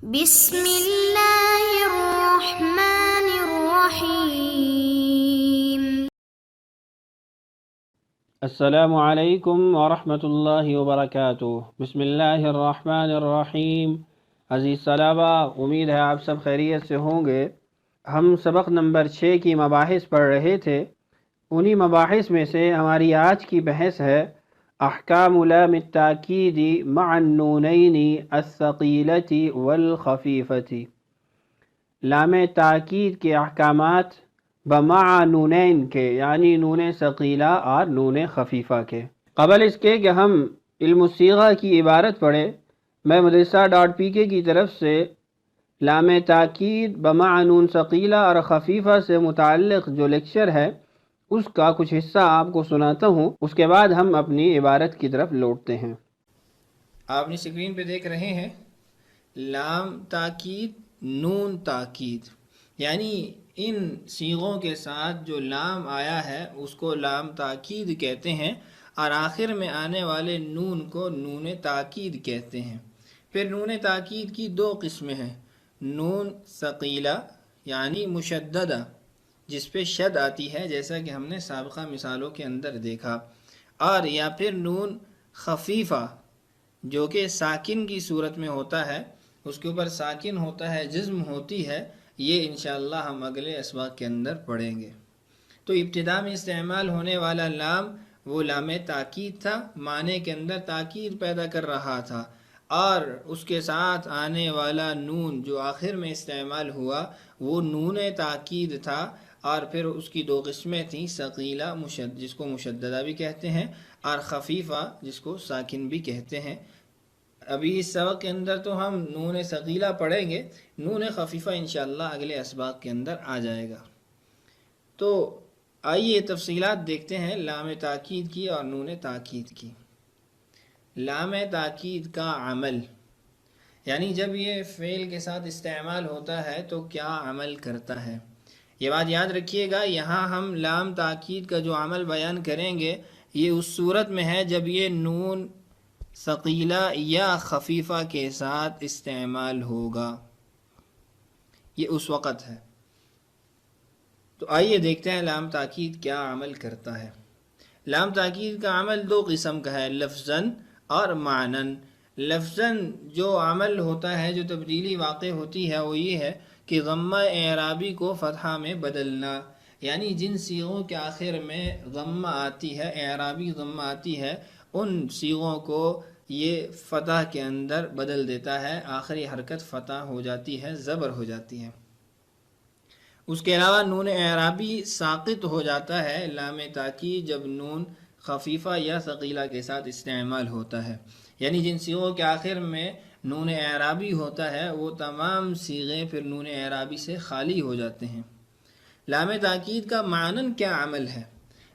بسم اللہ الرحمن الرحیم۔ السلام علیکم ورحمۃ اللہ وبرکاتہ۔ بسم اللہ الرحمن الرحیم۔ عزیز طلبہ، امید ہے آپ سب خیریت سے ہوں گے۔ ہم سبق نمبر 6 کی مباحث پڑھ رہے تھے۔ انہی مباحث میں سے ہماری آج کی بحث ہے احکام لام التاکید مع النونین الثقیلۃ والخفیفۃ۔ لام تاکید کے احکامات بمع نونین کے، یعنی نون ثقیلہ اور نون خفیفہ کے۔ قبل اس کے کہ ہم علم الصیغہ کی عبارت پڑھیں، میں مدرسہ.pk کی طرف سے لام تاکید بمع نون ثقیلہ اور خفیفہ سے متعلق جو لیکچر ہے اس کا کچھ حصہ آپ کو سناتا ہوں، اس کے بعد ہم اپنی عبارت کی طرف لوٹتے ہیں۔ آپ نے اسکرین پہ دیکھ رہے ہیں لام تاکید نون تاکید، یعنی ان صیغوں کے ساتھ جو لام آیا ہے اس کو لام تاکید کہتے ہیں، اور آخر میں آنے والے نون کو نون تاکید کہتے ہیں۔ پھر نون تاکید کی دو قسمیں ہیں، نون ثقیلہ یعنی مشددہ جس پہ شد آتی ہے، جیسا کہ ہم نے سابقہ مثالوں کے اندر دیکھا، اور یا پھر نون خفیفہ جو کہ ساکن کی صورت میں ہوتا ہے، اس کے اوپر ساکن ہوتا ہے، جزم ہوتی ہے۔ یہ انشاءاللہ ہم اگلے اسباق کے اندر پڑھیں گے۔ تو ابتدا میں استعمال ہونے والا لام وہ لام تاکید تھا، معنی کے اندر تاکید پیدا کر رہا تھا، اور اس کے ساتھ آنے والا نون جو آخر میں استعمال ہوا وہ نون تاکید تھا، اور پھر اس کی دو قسمیں تھیں، ثقیلہ جس کو مشددہ بھی کہتے ہیں، اور خفیفہ جس کو ساکن بھی کہتے ہیں۔ ابھی اس سبق کے اندر تو ہم نون ثقیلہ پڑھیں گے، نون خفیفہ انشاءاللہ اگلے اسباق کے اندر آ جائے گا۔ تو آئیے تفصیلات دیکھتے ہیں لام تاکید کی اور نون تاکید کی۔ لام تاکید کا عمل، یعنی جب یہ فعل کے ساتھ استعمال ہوتا ہے تو کیا عمل کرتا ہے، یہ بات یاد رکھیے گا۔ یہاں ہم لام تاکید کا جو عمل بیان کریں گے یہ اس صورت میں ہے جب یہ نون ثقیلہ یا خفیفہ کے ساتھ استعمال ہوگا، یہ اس وقت ہے۔ تو آئیے دیکھتے ہیں لام تاکید کیا عمل کرتا ہے۔ لام تاکید کا عمل دو قسم کا ہے، لفظاً اور معناً۔ لفظاً جو عمل ہوتا ہے، جو تبدیلی واقع ہوتی ہے، وہ یہ ہے کہ ضمہ اعرابی کو فتحہ میں بدلنا، یعنی جن صیغوں کے آخر میں ضمہ آتی ہے، اعرابی ضمہ آتی ہے، ان صیغوں کو یہ فتح کے اندر بدل دیتا ہے، آخری حرکت فتح ہو جاتی ہے، زبر ہو جاتی ہے۔ اس کے علاوہ نون اعرابی ساقط ہو جاتا ہے لام تاکید جب نون خفیفہ یا ثقیلہ کے ساتھ استعمال ہوتا ہے، یعنی جن صیغوں کے آخر میں نون اعرابی ہوتا ہے وہ تمام صیغے پھر نون اعرابی سے خالی ہو جاتے ہیں۔ لام تاکید کا معنن کیا عمل ہے؟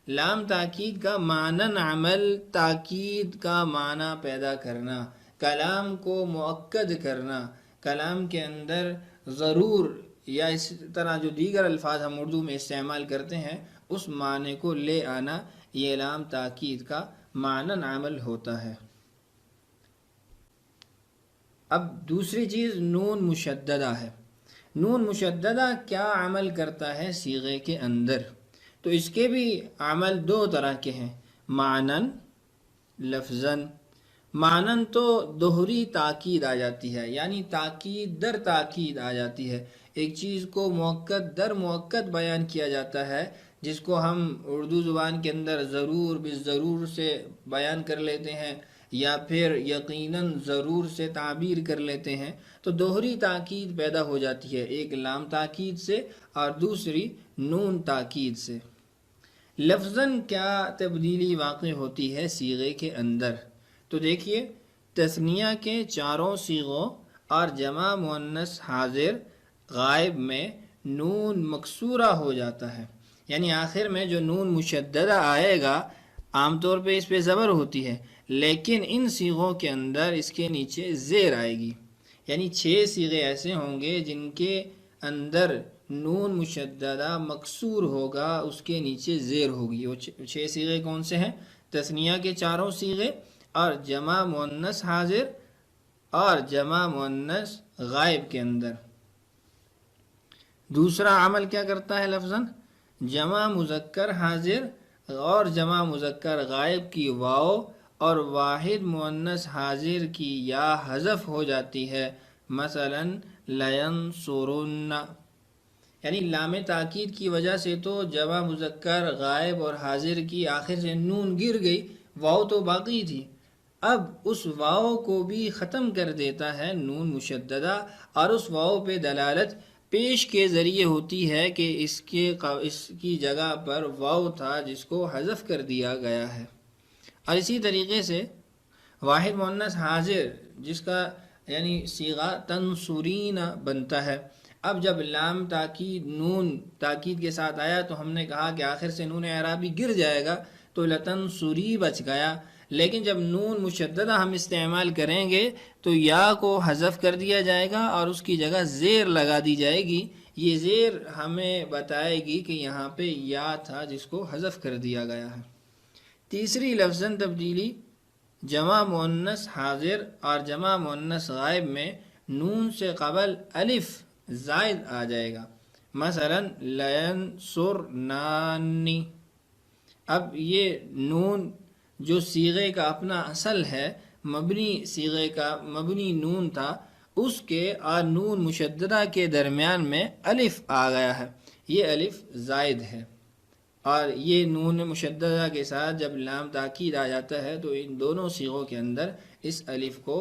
لام تاکید کا معنن عمل تاکید کا معنی پیدا کرنا، کلام کو مؤکد کرنا، کلام کے اندر ضرور یا اس طرح جو دیگر الفاظ ہم اردو میں استعمال کرتے ہیں اس معنی کو لے آنا، یہ لام تاکید کا معنن عمل ہوتا ہے۔ اب دوسری چیز نون مشددہ ہے۔ نون مشددہ کیا عمل کرتا ہے صیغے کے اندر؟ تو اس کے بھی عمل دو طرح کے ہیں، معنن، لفظاً۔ معنن تو دوہری تاکید آ جاتی ہے، یعنی تاکید در تاکید آ جاتی ہے، ایک چیز کو مؤکد در مؤکد بیان کیا جاتا ہے، جس کو ہم اردو زبان کے اندر ضرور بالضرور سے بیان کر لیتے ہیں، یا پھر یقیناً ضرور سے تعبیر کر لیتے ہیں۔ تو دوہری تاکید پیدا ہو جاتی ہے، ایک لام تاکید سے اور دوسری نون تاکید سے۔ لفظاً کیا تبدیلی واقع ہوتی ہے صیغے کے اندر؟ تو دیکھیے، تثنیہ کے چاروں صیغوں اور جمع مؤنث حاضر غائب میں نون مکسورہ ہو جاتا ہے، یعنی آخر میں جو نون مشددہ آئے گا عام طور پہ اس پہ زبر ہوتی ہے، لیکن ان صیغوں کے اندر اس کے نیچے زیر آئے گی، یعنی 6 صیغے ایسے ہوں گے جن کے اندر نون مشددہ مکسور ہوگا، اس کے نیچے زیر ہوگی۔ وہ 6 صیغے کون سے ہیں؟ تثنیہ کے چاروں صیغے اور جمع مؤنث حاضر اور جمع مؤنث غائب کے اندر۔ دوسرا عمل کیا کرتا ہے لفظاً؟ جمع مذکر حاضر اور جمع مذکر غائب کی واو اور واحد مؤنث حاضر کی یا حذف ہو جاتی ہے، مثلا لینصرن، یعنی لام تاکید کی وجہ سے تو جمع مذکر غائب اور حاضر کی آخر سے نون گر گئی، واو تو باقی تھی، اب اس واو کو بھی ختم کر دیتا ہے نون مشددہ، اور اس واو پہ دلالت پیش کے ذریعے ہوتی ہے کہ اس کی جگہ پر واو تھا جس کو حذف کر دیا گیا ہے۔ اور اسی طریقے سے واحد مؤنث حاضر جس کا یعنی صیغہ تنصرین بنتا ہے، اب جب لام تاکید نون تاکید کے ساتھ آیا تو ہم نے کہا کہ آخر سے نون اعرابی گر جائے گا تو لتنصری بچ گیا، لیکن جب نون مشددہ ہم استعمال کریں گے تو یا کو حذف کر دیا جائے گا اور اس کی جگہ زیر لگا دی جائے گی، یہ زیر ہمیں بتائے گی کہ یہاں پہ یا تھا جس کو حذف کر دیا گیا ہے۔ تیسری لفظاً تبدیلی جمع مؤنث حاضر اور جمع مؤنث غائب میں نون سے قبل الف زائد آ جائے گا، مثلا لینصرنانی، اب یہ نون جو صیغے کا اپنا اصل ہے، مبنی صیغے کا مبنی نون تھا، اس کے اور نون مشددہ کے درمیان میں الف آ گیا ہے، یہ الف زائد ہے، اور یہ نون مشددہ کے ساتھ جب لام تاکید آ جاتا ہے تو ان دونوں صیغوں کے اندر اس الف کو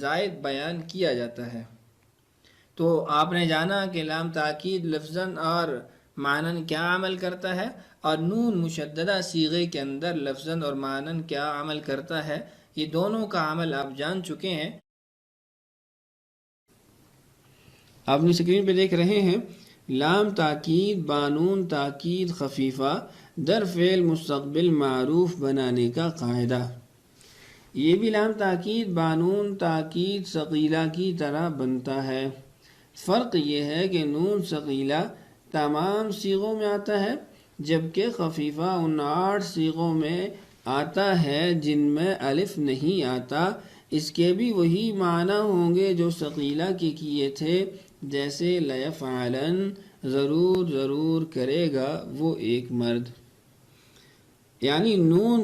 زائد بیان کیا جاتا ہے۔ تو آپ نے جانا کہ لام تاکید لفظاً اور معناً کیا عمل کرتا ہے، اور نون مشددہ صیغے کے اندر لفظاً اور معناً کیا عمل کرتا ہے، یہ دونوں کا عمل آپ جان چکے ہیں۔ آپ نے اسکرین پہ دیکھ رہے ہیں لام تاکید بانون تاکید خفیفہ در فعل مستقبل معروف بنانے کا قاعدہ۔ یہ بھی لام تاکید بانون تاکید ثقیلہ کی طرح بنتا ہے، فرق یہ ہے کہ نون ثقیلہ تمام صیغوں میں آتا ہے جبکہ خفیفہ ان 8 صیغوں میں آتا ہے جن میں الف نہیں آتا۔ اس کے بھی وہی معنی ہوں گے جو ثقیلہ کے کیے تھے، جیسے لیفعلن، ضرور کرے گا وہ ایک مرد۔ یعنی نون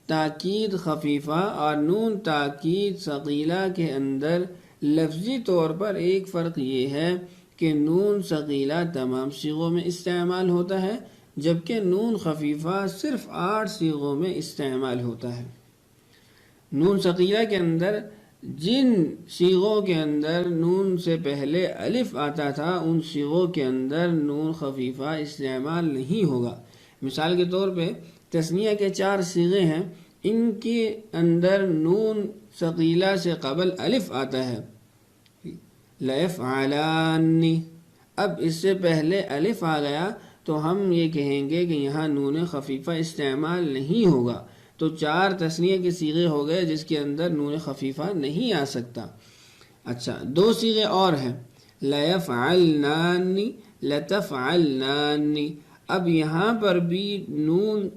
تاکید خفیفہ اور نون تاکید ثقیلہ کے اندر لفظی طور پر ایک فرق یہ ہے کہ نون ثقیلہ تمام صیغوں میں استعمال ہوتا ہے جبکہ نون خفیفہ صرف 8 صیغوں میں استعمال ہوتا ہے۔ نون ثقیلہ کے اندر جن صیغوں کے اندر نون سے پہلے الف آتا تھا ان صیغوں کے اندر نون خفیفہ استعمال نہیں ہوگا۔ مثال کے طور پہ تثنیہ کے 4 صیغے ہیں، ان کے اندر نون ثقیلہ سے قبل الف آتا ہے، لیفعلانی، اب اس سے پہلے الف آ گیا تو ہم یہ کہیں گے کہ یہاں نون خفیفہ استعمال نہیں ہوگا، تو 4 تثنیہ کے صیغے ہو گئے جس کے اندر نون خفیفہ نہیں آ سکتا۔ اچھا 2 صیغے اور ہیں، لیفعلنانی، لتفعلنانی، اب یہاں پر بھی نون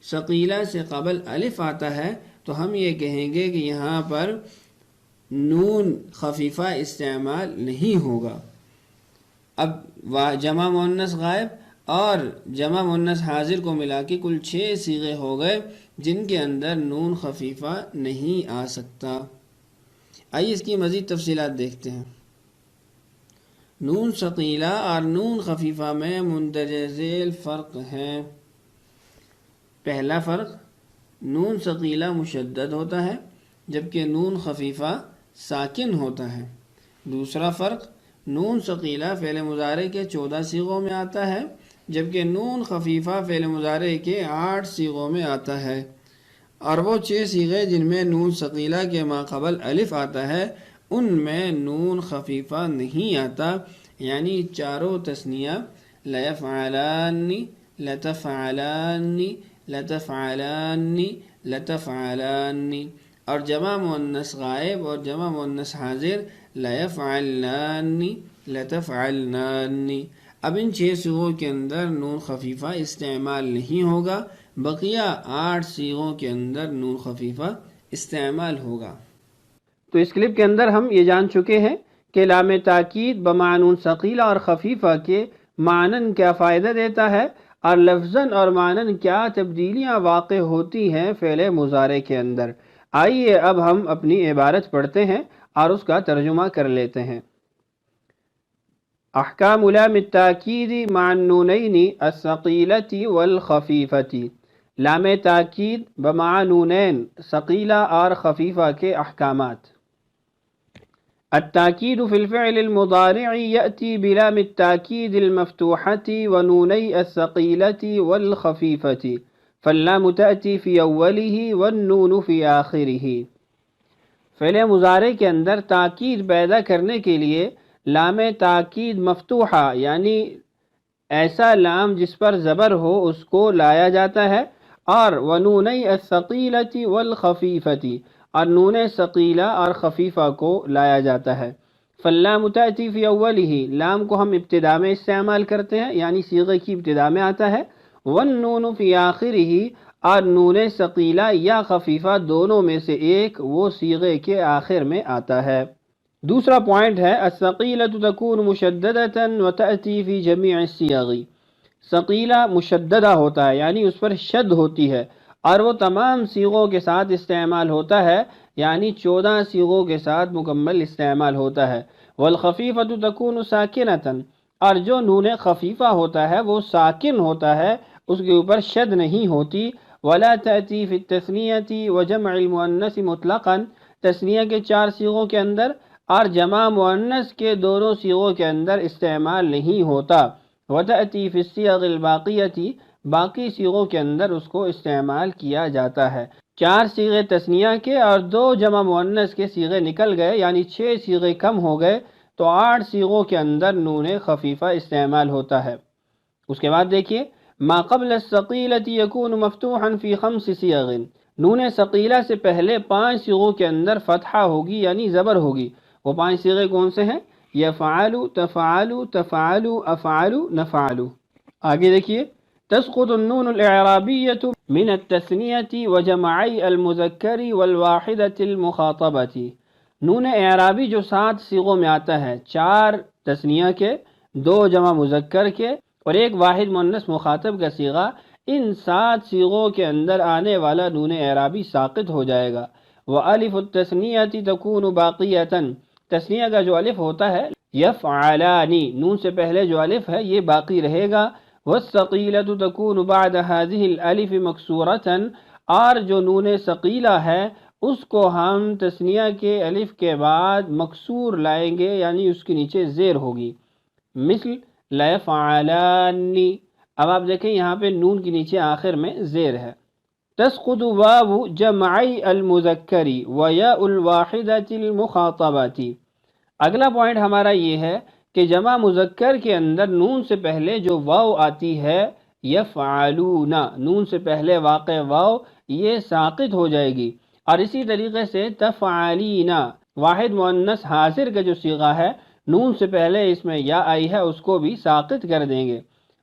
ثقیلہ سے قبل الف آتا ہے تو ہم یہ کہیں گے کہ یہاں پر نون خفیفہ استعمال نہیں ہوگا۔ اب جمع مؤنث غائب اور جمع مؤنث حاضر کو ملا کے کل 6 صیغے ہو گئے جن کے اندر نون خفیفہ نہیں آ سکتا۔ آئیے اس کی مزید تفصیلات دیکھتے ہیں۔ نون ثقیلہ اور نون خفیفہ میں مندرجہ ذیل فرق ہیں۔ پہلا فرق، نون ثقیلہ مشدد ہوتا ہے جبکہ نون خفیفہ ساکن ہوتا ہے۔ دوسرا فرق، نون ثقیلہ فعل مضارع کے 14 صیغوں میں آتا ہے جبکہ نون خفیفہ فعل مضارع کے 8 صیغوں میں آتا ہے، اور وہ 6 صیغے جن میں نون ثقیلہ کے ماقبل الف آتا ہے ان میں نون خفیفہ نہیں آتا، یعنی 4 تثنیہ لیفعلانی، لتفعلانی، لتفعلانی، لتفعلانی، اور جمع مؤنث غائب اور جمع مؤنث حاضر لیفعلنانی، لتفعلنانی۔ اب ان 6 صیغوں کے اندر نون خفیفہ استعمال نہیں ہوگا، بقیہ 8 صیغوں کے اندر نون خفیفہ استعمال ہوگا۔ تو اس کلپ کے اندر ہم یہ جان چکے ہیں کہ لام تاکید بمعنون ثقیلہ اور خفیفہ کے معنن کیا فائدہ دیتا ہے اور لفظاً اور معنن کیا تبدیلیاں واقع ہوتی ہیں فعل مضارع کے اندر۔ آئیے اب ہم اپنی عبارت پڑھتے ہیں اور اس کا ترجمہ کر لیتے ہیں۔ احکام لام التاکید مع النونین الثقیلۃ والخفیفۃ، لام تاکید بمعنونین ثقیلہ اور خفیفہ کے احکامات۔ التاکید فی الفعل المضارع یأتی بلام التاکید المفتوحۃ ونونی الثقیلۃ والخفیفۃ، فاللام تأتی فی اولہ والنون فی آخرہ۔ فعل مضارع کے اندر تاکید پیدا کرنے کے لیے لام تاکید مفتوحہ یعنی ایسا لام جس پر زبر ہو اس کو لایا جاتا ہے، اور ونونی الثقیلۃ والخفیفۃ، اور نون ثقیلہ اور خفیفہ کو لایا جاتا ہے۔ فاللام تأتی فی اولہ، لام کو ہم ابتدا میں استعمال کرتے ہیں یعنی صیغے کی ابتدا میں آتا ہے، والنون فی آخرہ، اور نون ثقیلہ یا خفیفہ دونوں میں سے ایک وہ صیغے کے آخر میں آتا ہے۔ دوسرا پوائنٹ ہے الثقیلۃ تکون مشددۃ وتأتی فی جمیع الصیغ، ثقیلہ مشددہ ہوتا ہے یعنی اس پر شد ہوتی ہے اور وہ تمام صیغوں کے ساتھ استعمال ہوتا ہے یعنی 14 صیغوں کے ساتھ مکمل استعمال ہوتا ہے۔ والخفیفۃ تکون ساکنۃ، اور جو نون خفیفہ ہوتا ہے وہ ساکن ہوتا ہے، اس کے اوپر شد نہیں ہوتی۔ ولا تأتی فی التثنیۃ وجمع المؤنث مطلقا، تثنیہ کے 4 صیغوں کے اندر اور جمع مؤنث کے دونوں صیغوں کے اندر استعمال نہیں ہوتا۔ وتأتی فی الصیغ الباقیۃ، باقی صیغوں کے اندر اس کو استعمال کیا جاتا ہے۔ 4 صیغے تثنیہ کے اور 2 جمع مؤنث کے صیغے نکل گئے یعنی 6 صیغے کم ہو گئے تو 8 صیغوں کے اندر نون خفیفہ استعمال ہوتا ہے۔ اس کے بعد دیکھیے ما قبل الثقیلۃ یکون مفتوحا فی 5 صیغ، نون ثقیلہ سے پہلے 5 صیغوں کے اندر فتحہ ہوگی یعنی زبر ہوگی۔ وہ 5 صیغے کون سے ہیں؟ یفعل، تفعل، تفعل، افعل، نفعل۔ آگے دیکھیے تسقط النون الاعرابیۃ من التثنیۃ وجمعی المذکر والواحدۃ المخاطبۃ، نون اعرابی جو 7 صیغوں میں آتا ہے، 4 تثنیہ کے، 2 جمع مذکر کے اور 1 واحد مؤنث مخاطب کا صیغہ، ان 7 صیغوں کے اندر آنے والا نون اعرابی ساقط ہو جائے گا۔ وَأَلِفُ التَّثْنِيَةِ تَكُونُ بَاقِيَةً، تثنیہ کا جو الف ہوتا ہے یفعلانی، نون سے پہلے جو الف ہے یہ باقی رہے گا۔ وَالثَّقِيلَةُ تَكُونُ بَعْدَ هَذِهِ الْأَلِفِ مَكْسُورَةً، اور جو نون ثقیلہ ہے اس کو ہم تثنیہ کے الف کے بعد مکسور لائیں گے یعنی اس کے نیچے زیر ہوگی، مثل لَيَفْعَلَانِ۔ اب آپ دیکھیں یہاں پہ نون کے نیچے آخر میں زیر ہے۔ تسقط واو جمعی المذکر ویاء الواحدۃ المخاطبۃ، اگلا پوائنٹ ہمارا یہ ہے کہ جمع مذکر کے اندر نون سے پہلے جو واو آتی ہے یفعلون، نون سے پہلے واقع واو یہ ساقط ہو جائے گی، اور اسی طریقے سے تفعلین، واحد مؤنث حاضر کا جو صیغہ ہے نون سے پہلے اس میں یا آئی ہے اس کو بھی ساقط کر دیں گے۔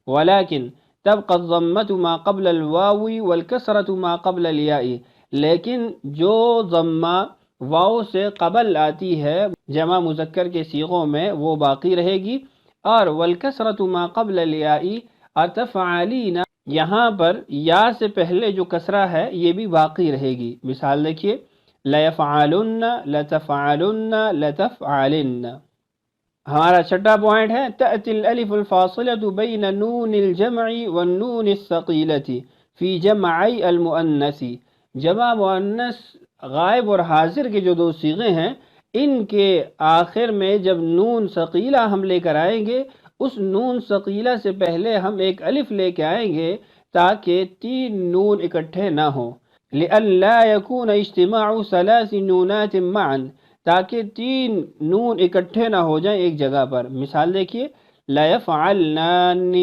ولیکن تبقى الضمة ما قبل الواو والکسرة ما قبل الیاء، لیکن جو ضمہ واو سے قبل آتی ہے جمع مذکر کے صیغوں میں وہ باقی رہے گی، اور والکسرة ما قبل الیاء، اور تفعلین یہاں پر یا سے پہلے جو کسرہ ہے یہ بھی باقی رہے گی۔ مثال دیکھیے لیفعلن، لتفعلن، لتفعلن۔ ہمارا چھٹا پوائنٹ ہے تأتی الالف الفاصلة بین نون الجمع والنون الثقیلۃ فی جمعی المؤنث، جمع مؤنث غائب اور حاضر کے جو 2 صیغے ہیں ان کے آخر میں جب نون ثقیلہ ہم لے کر آئیں گے اس نون ثقیلہ سے پہلے ہم ایک الف لے کے آئیں گے تاکہ 3 نون اکٹھے نہ ہوں، لئلا یکون اجتماع 3 نونات معا، تاکہ 3 نون اکٹھے نہ ہو جائیں ایک جگہ پر۔ مثال دیکھیے لَيَفْعَلْنَانِ،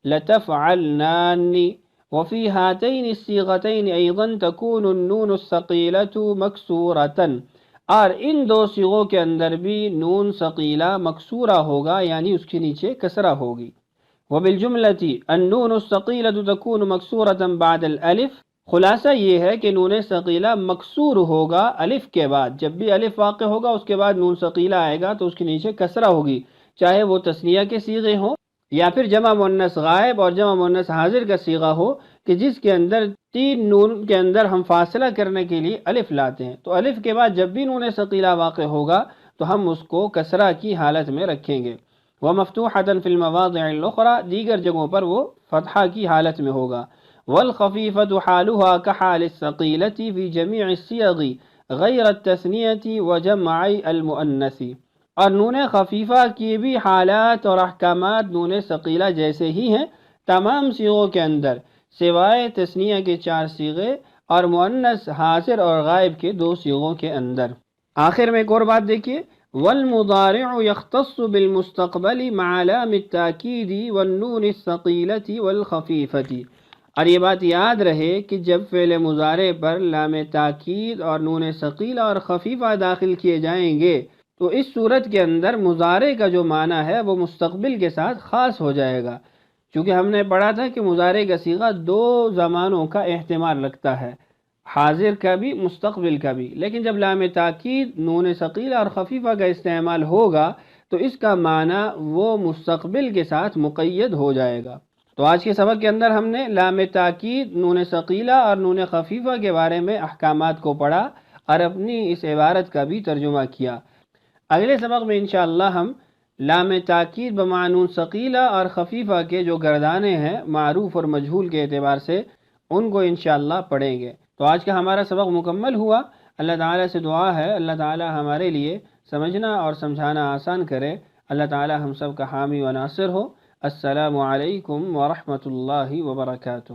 لَتَفْعَلْنَانِ، وفی ہاتین الصیغتین ایضا تکون النون الثقیلۃ مکسورۃ، اور ان 2 صیغوں کے اندر بھی نون ثقیلہ مکسورہ ہوگا یعنی اس کے نیچے کسرہ ہوگی۔ وبالجملة النون الثقیلۃ تکون مکسورۃ بعد الالف خلاصہ یہ ہے کہ نون ثقیلہ مکسور ہوگا الف کے بعد، جب بھی الف واقع ہوگا اس کے بعد نون ثقیلہ آئے گا تو اس کے نیچے کسرہ ہوگی، چاہے وہ تثنیہ کے صیغے ہوں یا پھر جمع مؤنث غائب اور جمع مؤنث حاضر کا صیغہ ہو کہ جس کے اندر 3 نون کے اندر ہم فاصلہ کرنے کے لیے الف لاتے ہیں، تو الف کے بعد جب بھی نون ثقیلہ واقع ہوگا تو ہم اس کو کسرہ کی حالت میں رکھیں گے۔ وَمَفْتُوحَةً فِي الْمَوَاضِعِ الْأُخْرَى، دیگر جگہوں پر وہ فتحہ کی حالت میں ہوگا۔ وَالْخَفِيفَةُ حَالُهَا كَحَالِ الثَّقِيلَةِ فِي جَمِيعِ الصِّيَغِ غَيْرَ التَّثْنِيَةِ وَجَمْعِ الْمُؤَنَّثِ، اور نون خفیفہ کی بھی حالات اور احکامات نون ثقیلہ جیسے ہی ہیں تمام صیغوں کے اندر، سوائے تثنیہ کے 4 صیغے اور مؤنث حاضر اور غائب کے 2 صیغوں کے اندر۔ آخر میں ایک اور بات دیکھیے، والمضارع يختص بالمستقبل مع لام التاکید والنون الثقیلۃ والخفیفۃ، اور یہ بات یاد رہے کہ جب فعل مضارع پر لام تاکید اور نون ثقیلہ اور خفیفہ داخل کیے جائیں گے تو اس صورت کے اندر مضارع کا جو معنی ہے وہ مستقبل کے ساتھ خاص ہو جائے گا، چونکہ ہم نے پڑھا تھا کہ مضارع کا صیغہ 2 زمانوں کا احتمال رکھتا ہے، حاضر کا بھی مستقبل کا بھی، لیکن جب لام تاکید نون ثقیلہ اور خفیفہ کا استعمال ہوگا تو اس کا معنی وہ مستقبل کے ساتھ مقید ہو جائے گا۔ تو آج کے سبق کے اندر ہم نے لام تاکید، نون ثقیلہ اور نون خفیفہ کے بارے میں احکامات کو پڑھا اور اپنی اس عبارت کا بھی ترجمہ کیا۔ اگلے سبق میں انشاءاللہ ہم لام تاکید بمعنی نون ثقیلہ اور خفیفہ کے جو گردانے ہیں معروف اور مجہول کے اعتبار سے ان کو انشاءاللہ پڑھیں گے۔ تو آج کا ہمارا سبق مکمل ہوا۔ اللہ تعالیٰ سے دعا ہے اللہ تعالیٰ ہمارے لیے سمجھنا اور سمجھانا آسان کرے۔ اللہ تعالیٰ ہم سب کا حامی و ناصر ہو۔ السلام علیکم ورحمۃ اللہ وبرکاتہ۔